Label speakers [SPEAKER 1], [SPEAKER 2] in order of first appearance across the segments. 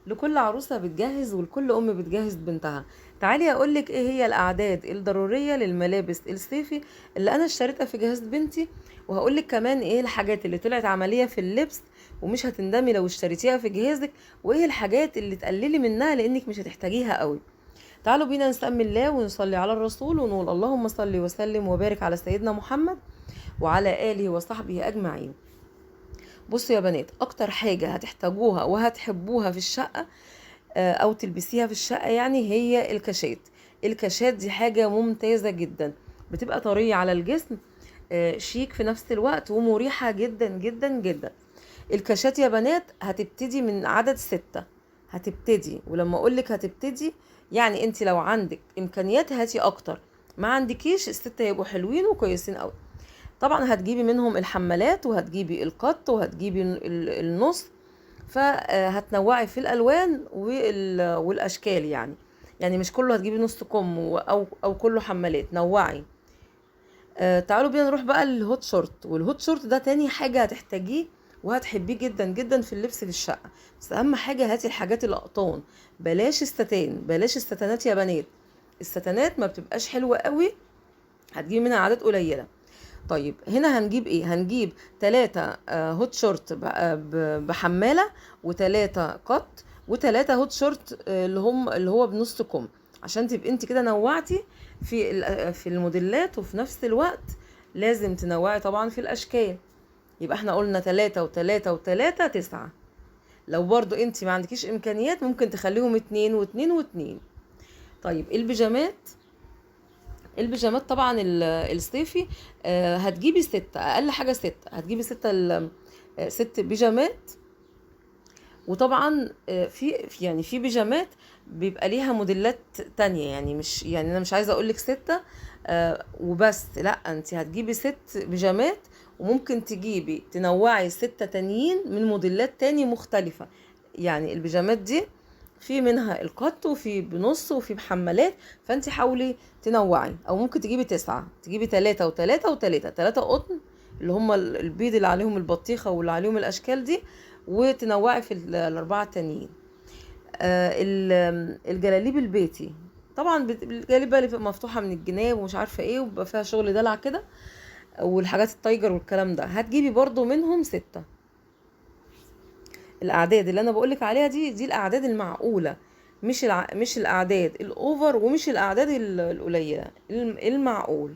[SPEAKER 1] لكل عروسة بتجهز ولكل أم بتجهز بنتها. تعالي أقولك إيه هي الأعداد الضرورية للملابس الصيفي اللي أنا اشتريتها في جهاز بنتي، وهقولك كمان إيه الحاجات اللي طلعت عملية في اللبس ومش هتندمي لو اشتريتيها في جهازك، وإيه الحاجات اللي تقللي منها لأنك مش هتحتاجيها قوي. تعالوا بينا نسمي الله ونصلي على الرسول ونقول اللهم صل وسلم وبارك على سيدنا محمد وعلى آله وصحبه أجمعين. بصوا يا بنات، أكتر حاجة هتحتاجوها وهتحبوها في الشقة او تلبسيها في الشقة يعني هي الكاشات. الكاشات دي حاجة ممتازة جدا، بتبقى طرية على الجسم، شيك في نفس الوقت ومريحة جدا جدا جدا. الكاشات يا بنات هتبتدي من عدد 6. هتبتدي، ولما اقولك هتبتدي يعني انت لو عندك امكانيات هاتي اكتر، ما عندكيش ال6 هيبقوا حلوين وكويسين قوي. طبعا هتجيبي منهم الحمالات وهتجيبي القط وهتجيبي النص، فهتنوعي في الالوان والاشكال يعني مش كله هتجيبي نص كم او كله حمالات، نوعي. تعالوا بينا نروح بقى للهوت شورت، والهوت شورت ده تاني حاجه هتحتاجيه وهتحبيه جدا جدا في اللبس في الشقه. بس اهم حاجه هاتي الحاجات القطان، بلاش الستان، بلاش الستانات يا بنات. الستانات ما بتبقاش حلوه قوي، هتجيبي منها عدد قليله. طيب هنا هنجيب ايه؟ هنجيب 3 هوت شورت بحمالة، و3 قط، و3 هوت شورت اللي هو بنص كم، عشان تبقى انت كده نوعتي في الموديلات، وفي نفس الوقت لازم تنوعي طبعا في الاشكال. يبقى احنا قلنا 3 و3 و3 9. لو برضو انت ما عندكيش امكانيات ممكن تخليهم 2 و2 و2. طيب البيجامات طبعا الصيفي، هتجيبي 6، اقل حاجة 6، هتجيبي 6 بيجامات. وطبعا يعني في بيجامات بيبقى ليها موديلات تانية، يعني مش يعني انا مش عايزة اقولك 6 وبس، لا انت هتجيبي 6 بيجامات، وممكن تنوعي 6 تانيين من موديلات تاني مختلفة. يعني البيجامات دي في منها القط وفي بنص وفي بحمالات، فانت حاولي تنوعي. او ممكن تجيبي 9، تجيبي 3 و3 و3، 3 قطن اللي هم البيض اللي عليهم البطيخة واللي عليهم الاشكال دي، وتنوعي في الاربعة التانيين. الجلاليب البيتي طبعا الجلاليب بقى اللي بتبقى مفتوحة من الجناب ومش عارفة ايه وبيبقى فيها شغل دلع كده، والحاجات التايجر والكلام ده، هتجيبي برضو منهم 6. الاعداد اللي انا بقولك عليها دي الاعداد المعقولة، مش الاعداد الاوفر ومش الاعداد القليلة، المعقول.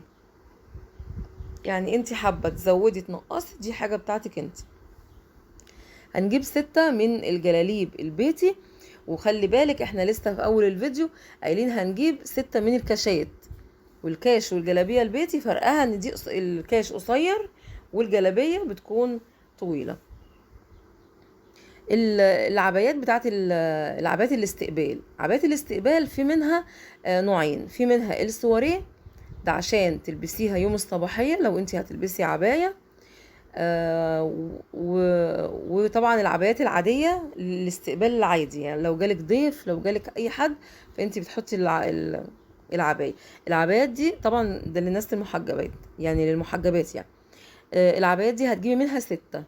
[SPEAKER 1] يعني انت حابة تزودي تنقصي دي حاجة بتاعتك انت. هنجيب 6 من الجلاليب البيتي، وخلي بالك احنا لسه في اول الفيديو قايلين هنجيب 6 من الكاشات. والكاش والجلابية البيتي فرقها ان دي الكاش قصير والجلابية بتكون طويلة. العبايات بتاعت العبايات الاستقبال، عبايات الاستقبال في منها نوعين. في منها السواريه، ده عشان تلبسيها يوم الصباحية لو انت هتلبسي عباية. وطبعا العبايات العادية للاستقبال العادي، يعني لو جالك ضيف، لو جالك اي حد، فانت بتحطي العباية. العبايات دي طبعا ده للناس المحجبات، يعني للمحجبات يعني. العبايات دي هتجيبي منها 6.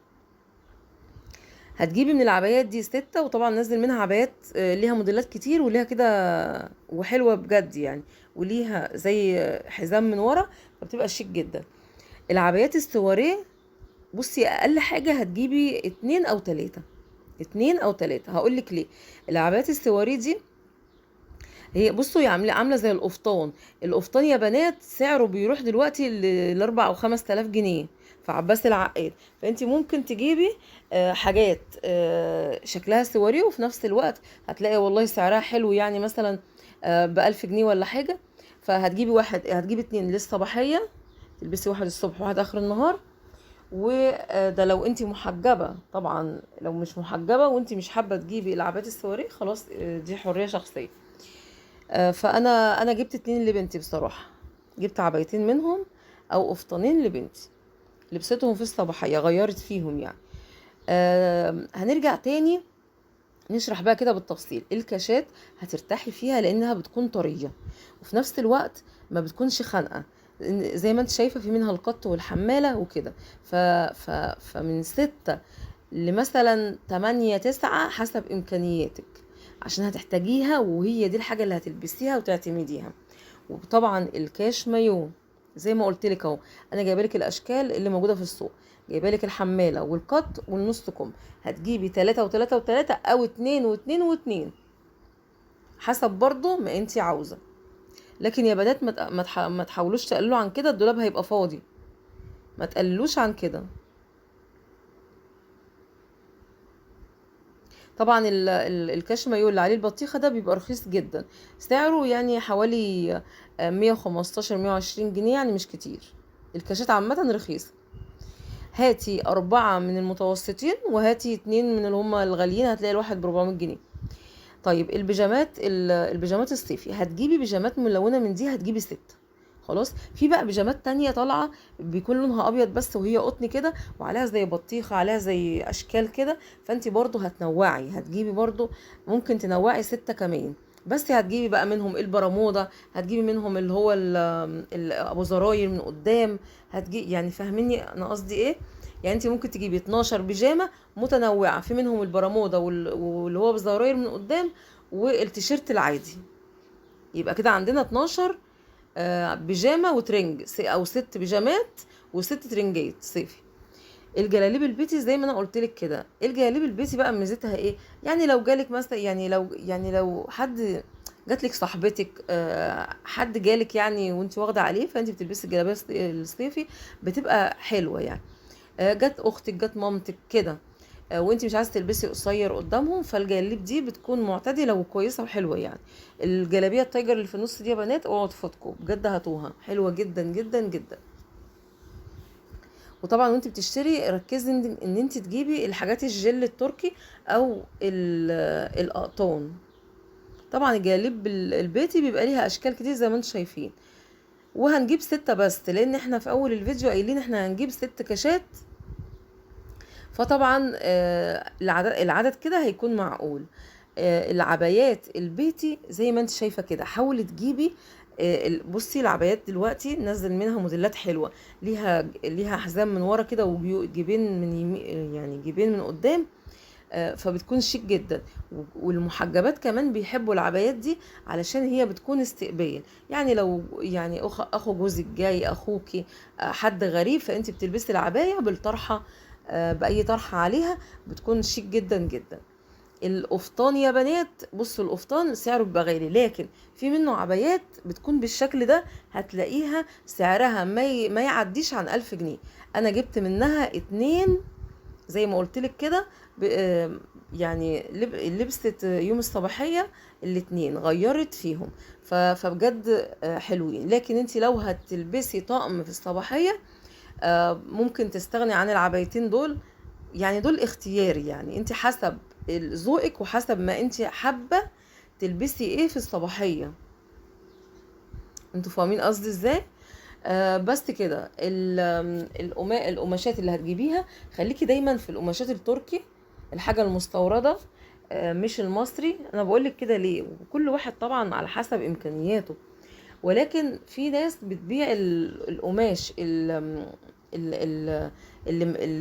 [SPEAKER 1] هتجيبي من العبايات دي 6، وطبعا نزل منها عبايات ليها موديلات كتير وليها كده وحلوة بجد يعني، وليها زي حزام من ورا، فبتبقى شيك جدا. العبايات السواريه، بصي اقل حاجة هتجيبي 2 او 3. 2 او 3، هقولك ليه. العبايات السواريه دي هي بصوا هي عاملة زي القفطان. القفطان يا بنات سعره بيروح دلوقتي ل4 او 5 آلاف جنيه في عباس العقاد. فانت ممكن تجيبي حاجات شكلها سواري، وفي نفس الوقت هتلاقي والله سعرها حلو، يعني مثلا ب1000 جنيه ولا حاجة. فهتجيبي هتجيبي 2 للصباحية، تلبسي واحد الصبح وواحد اخر النهار. وده لو انت محجبة. طبعا لو مش محجبة وانت مش حابة تجيبي العبايات السواري، خلاص دي حرية شخصية. فانا جبت 2 لبنتي بصراحه، جبت عبايتين منهم او قفطانين لبنتي، لبستهم في الصباحيه، غيرت فيهم يعني. هنرجع تاني نشرح بقى كده بالتفصيل. الكاشات هترتاحي فيها لانها بتكون طريه، وفي نفس الوقت ما بتكونش خانقه، زي ما انت شايفه في منها القط والحماله وكده. فمن 6 لمثلا 8 9 حسب امكانياتك. عشان هتحتاجيها، وهي دي الحاجة اللي هتلبسيها وتعتمديها. وطبعا الكاش مايو زي ما قلت لك اهو، انا جايبه لك الاشكال اللي موجوده في السوق، جايبه لك الحماله والقط والنص كم. هتجيبي 3 و3 و3 او 2 و2 و2 حسب برضو ما انتي عاوزه. لكن يا بنات ما تحاولوش تقللوا عن كده، الدولاب هيبقى فاضي، ما تقللوش عن كده. طبعا الكاش مايو اللي عليه البطيخه ده بيبقى رخيص جدا، سعره يعني حوالي 115 120 جنيه، يعني مش كتير. الكاشات عامه رخيصه. هاتي 4 من المتوسطين وهاتي 2 من اللي هم الغاليين، هتلاقي الواحد ب400 جنيه. طيب البيجامات، البيجامات الصيفي، هتجيبي بيجامات ملونة من دي هتجيبي 6. خلاص. في بقى بيجامات تانية طالعة بيكون لونها ابيض بس وهي قطن كده، وعليها زي بطيخة، عليها زي اشكال كده، فانت برضو هتنوعي، هتجيبي برضو ممكن تنوعي 6 كمان. بس هتجيبي بقى منهم البرمودا، هتجيبي منهم اللي هو ابو زراير من قدام، هتجيبي يعني فاهميني انا قصدي ايه. يعني انت ممكن تجيبي 12 بيجامه متنوعه، في منهم البرمودا واللي هو بزراير من قدام والتيشيرت العادي، يبقى كده عندنا 12 بيجامه وترنج، او 6 بيجامات و6 ترنجات صيفي. الجلاليب البيتي زي ما انا قلت لك كده، الجلاليب البيتي بقى ميزتها ايه؟ يعني لو جالك مثلا، يعني لو حد جاتلك صاحبتك، حد جالك يعني وانت واخده عليه، فانت بتلبسي الجلابيه الصيفي بتبقى حلوه يعني. جت اختك، جت مامتك كده، وانت مش عايزه تلبسي قصير قدامهم، فالجلاليب دي بتكون معتدله وكويسه وحلوه يعني. الجلابيه التايجر اللي في النص دي يا بنات اوعوا تفوتكم بجد، هاتوها حلوه جدا جدا جدا. وطبعا وانت بتشتري ركزي ان انت تجيبي الحاجات الجل التركي او الاقطان. طبعا الجلاليب البيتي بيبقى ليها اشكال كتير زي ما انتم شايفين. وهنجيب 6 بس، لان احنا في اول الفيديو قايلين احنا هنجيب 6 كاشات، فطبعا العدد كده هيكون معقول. العبايات البيتي زي ما انت شايفه كده، حاولي تجيبي بصي العبايات دلوقتي نزل منها موديلات حلوه، ليها حزام من ورا كده وجيبين من يمين، يعني جيبين من قدام، فبتكون شيك جدا. والمحجبات كمان بيحبوا العبايات دي علشان هي بتكون استقبال، يعني لو يعني اخو جوزك جاي، اخوكي، حد غريب، فانت بتلبسي العبايه بالطرحه، باي طرحه عليها، بتكون شيك جدا جدا. القفطان يا بنات، بصوا القفطان سعره بيبقى غالي، لكن في منه عبايات بتكون بالشكل ده، هتلاقيها سعرها ما يعديش عن 1000 جنيه. انا جبت منها 2 زي ما قلت لك كده، يعني لبست يوم الصباحية الاتنين غيرت فيهم، فبجد حلوين. لكن انت لو هتلبسي طقم في الصباحية، ممكن تستغني عن العبايتين دول، يعني دول اختياري، يعني انت حسب ذوقك وحسب ما انت حابة تلبسي ايه في الصباحية. انتوا فاهمين قصدي ازاي؟ بس كده. القماشات اللي هتجيبيها خليكي دايما في القماشات التركي، الحاجة المستوردة، مش المصري. انا بقولك كده ليه؟ وكل واحد طبعا على حسب امكانياته، ولكن في ناس بتبيع القماش اللي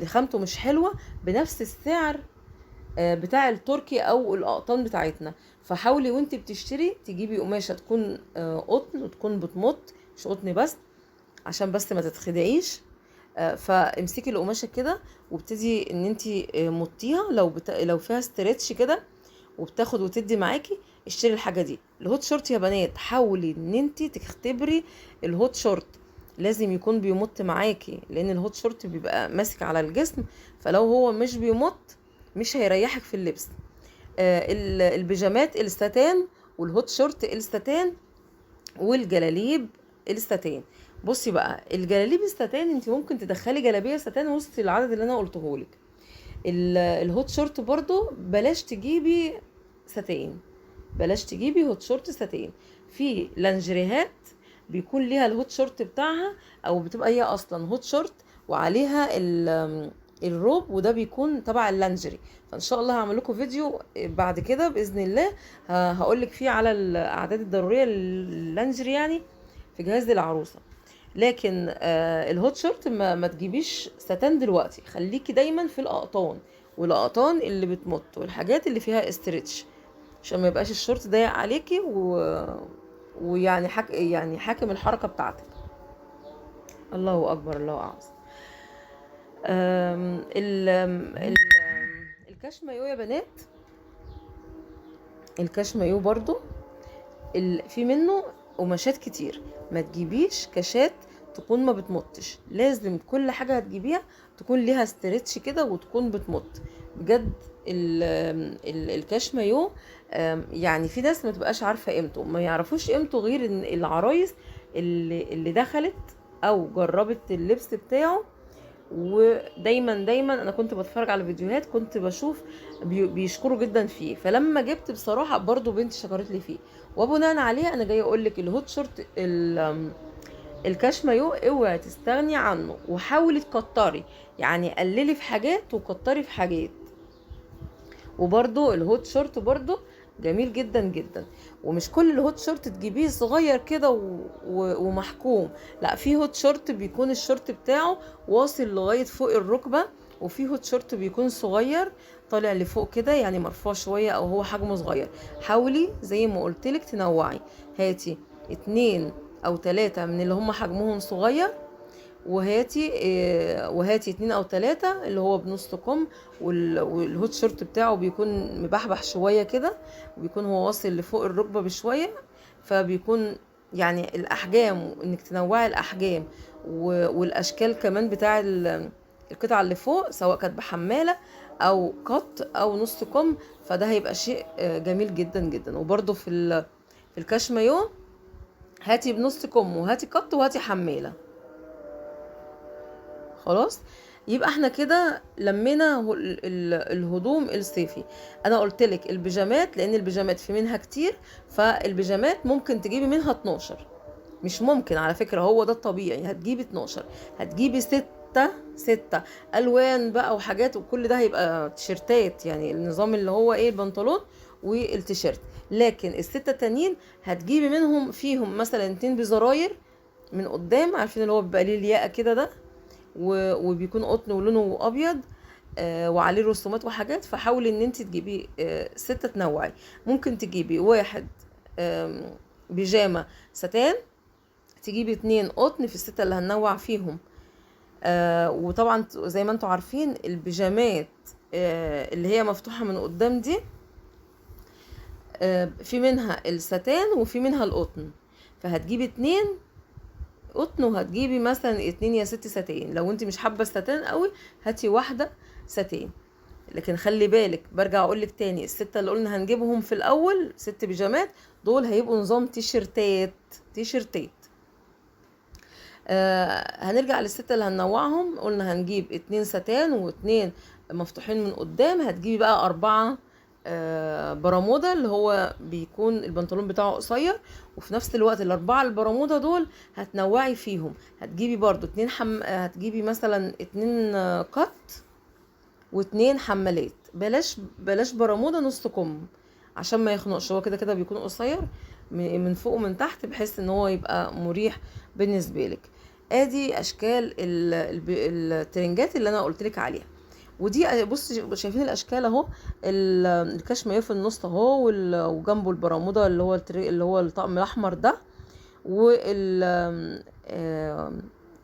[SPEAKER 1] خامته مش حلوة بنفس السعر بتاع التركي او الاقطان بتاعتنا. فحاولي وانت بتشتري تجيبي قماشة تكون قطن، وتكون بتمط، مش قطن بس، عشان بس ما تتخدعيش. فامسكي القماشه كده وابتدي ان انت مطيها، لو فيها ستريتش كده وبتاخد وتدي معاكي، اشتري الحاجه دي. الهوت شورت يا بنات، حاولي ان انت تختبري الهوت شورت، لازم يكون بيمط معاكي، لان الهوت شورت بيبقى ماسك على الجسم، فلو هو مش بيمط مش هيريحك في اللبس. البيجامات الستان، والهوت شورت الستان، والجلاليب الستان. بصي بقى الجلاليب الستان انت ممكن تدخلي جلابيه ستان وسط العدد اللي انا قلته لك. الهوت شورت برضو بلاش تجيبي ستان، بلاش تجيبي هوت شورت ستان. في لانجريهات بيكون ليها الهوت شورت بتاعها، او بتبقى هي اصلا هوت شورت وعليها الروب، وده بيكون تبع اللانجري. فان شاء الله هعمل لكم فيديو بعد كده باذن الله، هقول لك فيه على الاعداد الضروريه لللانجري يعني في جهاز العروسه. لكن الهوت شورت ما تجيبيش ستان دلوقتي، خليكي دايما في الاقطان، والاقطان اللي بتمط، والحاجات اللي فيها استرتش. عشان ما يبقاش الشورت ضيق عليكي ويعني يعني حاكم الحركة بتاعتك. الله اكبر، الله اعظم. أم... ال... ال... الكاش مايو يا بنات، الكاش مايو برضو في منه قماشات كتير. ما تجيبيش كاشات تكون ما بتمطش، لازم كل حاجة هتجيبيها تكون ليها ستريتش كده وتكون بتمط بجد. الكاش مايو يعني في ناس ما تبقاش عارفة قيمته، ما يعرفوش قيمته غير ان العرايس اللي دخلت او جربت اللبس بتاعه. ودايما انا كنت بتفرج على فيديوهات، كنت بشوف بيشكروا جدا فيه، فلما جبت بصراحه برضو بنتي شكرت لي فيه. وبناء عليه انا جايه اقول لك الهوت شورت الكاش مايو اوعي تستغني عنه، وحاولي تكتري، يعني قللي في حاجات وكتري في حاجات. وبرضو الهوت شورت برضو جميل جدا جدا. ومش كل الهوت شورت تجيبيه صغير كده ومحكوم، لا، في هوت شورت بيكون الشورت بتاعه واصل لغاية فوق الركبة، وفي هوت شورت بيكون صغير طالع لفوق كده، يعني مرفوع شوية او هو حجمه صغير. حاولي زي ما قلتلك تنوعي، هاتي 2 أو 3 من اللي هم حجمهم صغير، وهاتي 2 أو 3 اللي هو بنص كم. والهوت شورت بتاعه بيكون مبحبح شوية كده، وبيكون هو واصل لفوق الركبة بشوية، فبيكون يعني الأحجام، انك تنوعي الأحجام والأشكال كمان بتاع القطعة اللي فوق، سواء كانت بحمالة أو قط أو نص كم، فده هيبقى شيء جميل جدا جدا. وبرده في الكاش مايو هاتي بنص كم وهاتي قط وهاتي حمالة. خلاص، يبقى احنا كده لمينا الهدوم الصيفي. انا قلت لك البيجامات، لان البيجامات في منها كتير، فالبيجامات ممكن تجيبي منها 12، مش ممكن على فكرة، هو ده الطبيعي، هتجيبي 12، هتجيبي 6 ألوان بقى وحاجات، وكل ده هيبقى تيشيرتات، يعني النظام اللي هو ايه البنطلون والتيشيرت. لكن ال6 التانيين هتجيبي منهم فيهم مثلا 2 بزراير من قدام، عارفين اللي هو بيبقى ليه الياقة كده ده، وبيكون قطن ولونه ابيض، وعليه رسومات وحاجات. فحاولي ان انت تجيبي 6 تنوعي. ممكن تجيبي 1 بيجامة ستان، تجيبي 2 قطن في ال6 اللي هننوع فيهم. وطبعا زي ما انتوا عارفين البيجامات اللي هي مفتوحة من قدام دي في منها الستان وفي منها القطن، فهتجيبي 2 قطن، وهتجيبي مثلا 2 يا 6 ستان. لو انت مش حابه الستان قوي هاتي 1 ستان. لكن خلي بالك، برجع اقول لك تاني، ال6 اللي قلنا هنجيبهم في الاول 6 بيجامات دول هيبقوا نظام تيشرتات. هنرجع لل6 اللي هننوعهم. قلنا هنجيب 2 ستان و2 مفتوحين من قدام، هتجيبي بقى 4 برمودا، اللي هو بيكون البنطلون بتاعه قصير، وفي نفس الوقت ال4 البرمودا دول هتنوعي فيهم. هتجيبي برضو هتجيبي مثلا 2 قط و2 حمالات. بلاش برمودا نص كم عشان ما يخنقش، هو كده كده بيكون قصير من فوق ومن تحت، بحيث ان هو يبقى مريح بالنسبه لك. ادي اشكال الترنجات اللي انا قلت لك عليها. ودي بص شايفين الاشكال اهو، الكاش مايو في النص اهو، وجنبه البرمودا اللي هو الطقم الاحمر ده،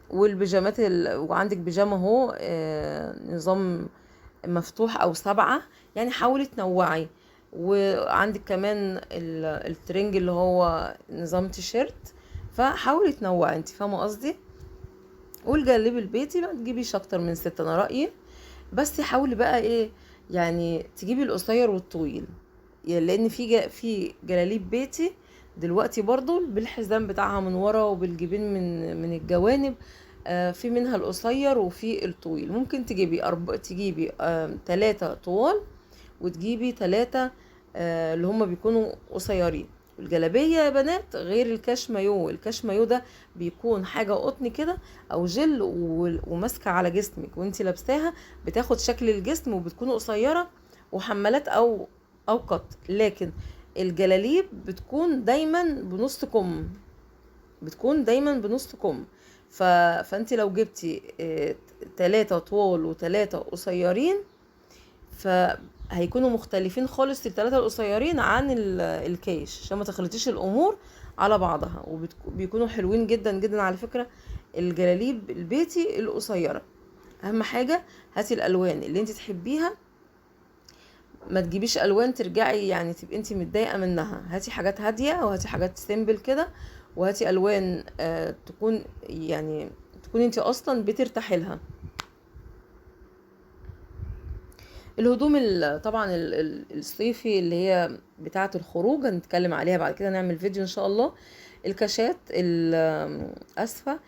[SPEAKER 1] والبيجامات وعندك بيجامه اهو نظام مفتوح او 7، يعني حاولي تنوعي. وعندك كمان الترنج اللي هو نظام تيشيرت، فحاولي تنوعي، انت فاهمه قصدي. والجلابي البيتي ما تجيبيش اكتر من 6 انا رايي، بس حاولي بقى ايه، يعني تجيبي القصير والطويل، يعني لان في جلاليب بيتي دلوقتي برضو بالحزام بتاعها من ورا وبالجيبين من الجوانب، في منها القصير وفي الطويل. ممكن تجيبي 3 طوال، وتجيبي 3 اللي هما بيكونوا قصيرين. الجلابيه يا بنات غير الكاش مايو، الكاش مايو ده بيكون حاجه قطن كده او جل وماسكه على جسمك وانتي لابساها، بتاخد شكل الجسم وبتكون قصيره وحمالات او قط. لكن الجلاليب بتكون دايما بنص كم، فانت لو جبتي 3 طوال و3 قصيرين، هيكونوا مختلفين خالص التلاتة القصيرين عن الكايش، عشان ما تخلطيش الامور على بعضها. وبيكونوا حلوين جدا جدا على فكرة الجلاليب البيتي القصيرة. اهم حاجة هاتي الالوان اللي انت تحبيها، ما تجيبيش الوان ترجعي يعني تبقي انت متضايقه منها. هاتي حاجات هاديه وهاتي حاجات سيمبل كده، وهاتي الوان تكون يعني تكون انت اصلا بترتاحي لها. الهدوم طبعا الصيفي اللي هي بتاعه الخروج هنتكلم عليها بعد كده، نعمل فيديو ان شاء الله. الكاشات اسفه،